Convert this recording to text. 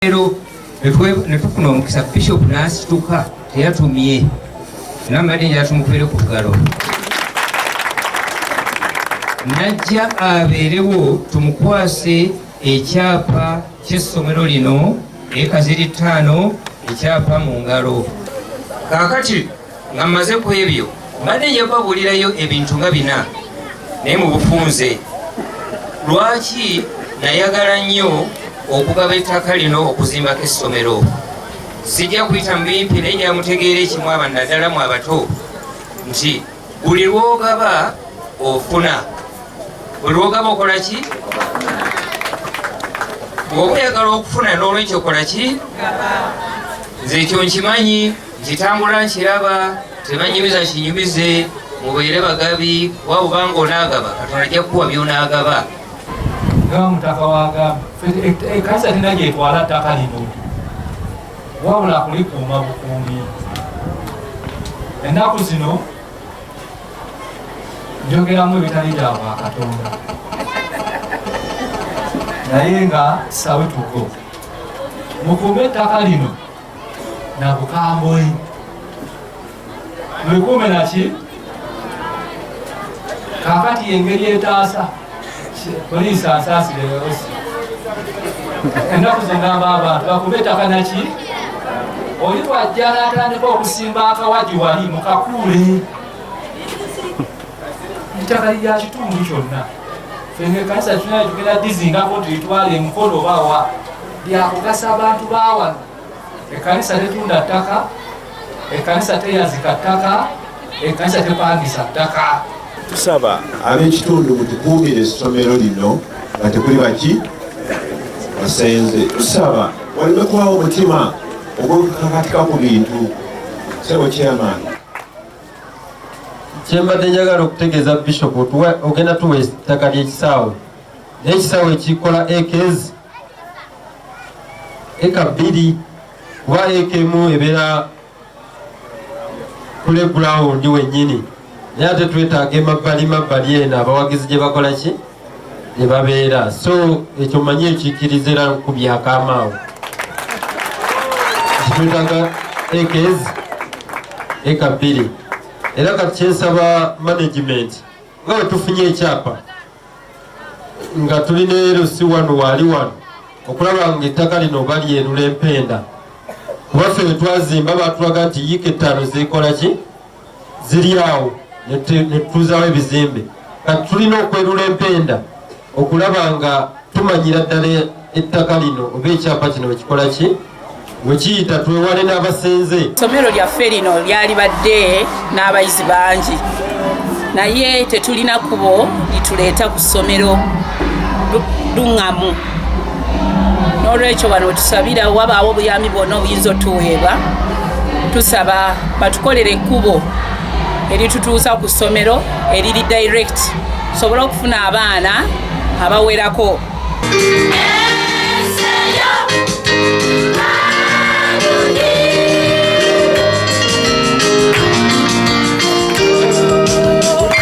Lero netufuna omukisa Bishop n'asituka teyatumye namadi njatumukwere ku ggalo najja abeerewo tumukwase ekyapa ky'essomero lino ekaziri 5 ekyapa mu ngalo kaakati nga mmaze ku ebyo mbadde nja kubabuulirayo ebintu nga 4 naye mu bufunze lwaki nayagala nnyo okugaba ettaka lino okuzimbako essomero sijja kuyita mubimpi naye njala mutegeera ekimu naddala mu abato nti buli lwogaba ofuna buli lwogaba okola ki bw'oba oyagala okufuna n'olwekyo okola ki nze ekyo nkimanyi nkitambula nkiraba tebanyumiza kinyumize mubeere bagabi waba obanga onaagaba katonda ajja kukuwa by'onaagaba nga mutaka wagamba kanisa tina gyetwala ttaka lino wabula kulikuuma bukuumi ennaku zino njogeramu ebitali bya Bwakatonda naye nga sawe tugo mukuume ettaka lino nabukambwe mwekuume naki kakati engeri etaasa poliisi asaasire yose ennaku zongamba abantu bakube ettaka naki oli twajja n'atandika okusimba akawagi wali mukakuule ettaka lya kitundu kyonna fenge kanisa tunaye tugenda dizingako tuyitwale emukono obawa lyakugasa abantu bawano ekanisa tetunda ttaka ekanisa teyazika ttaka ekanisa tepangisa ttaka tusaba ab'ekitundu mutukuumire essomero lino nga tekuli baki basenze tusaba walibekwawo omutima ogwokukakatika ku bintu sebo chairman kyembadde njagala okutegeeza Bishop ogenda tuwa ettaka ly'ekisaawe n'ekisaawe ekikola acres eka 2 kuba eka emu ebeera playground wennyini naye ate twetaaga emabbali eno abawagizi gye bakola ki gye babeera so ekyo manyi ekikkiriza era ku byakamaawo kitwetaaga acres eka 2 era kati kyensaba management nga bwe tufunye ekyapa nga tulina erosi wano waali wano okulaba nga ettaka lino balyerula empenda kubaffe bwe twazimba batulaga nti yiika 5 zikola ki ziri awo netuzaawo ebizimbe kati tulina okwerula empenda okulaba nga tumanyira ddala ettaka lino oba ekyapa kino wekikola ki wekiyita twewale n'abasenze. Essomero lyaffe lino lyali badde n'abayizi bangi naye tetulina kubo lituleeta ku ssomero luŋŋamu n'olwekyo wano tusabira wabaawo obuyambi bwonna obuyinza otuweebwa tusaba batukolere ekkubo eritutuusa ku ssomero eriri direct tusobole okufuna abaana abawerako.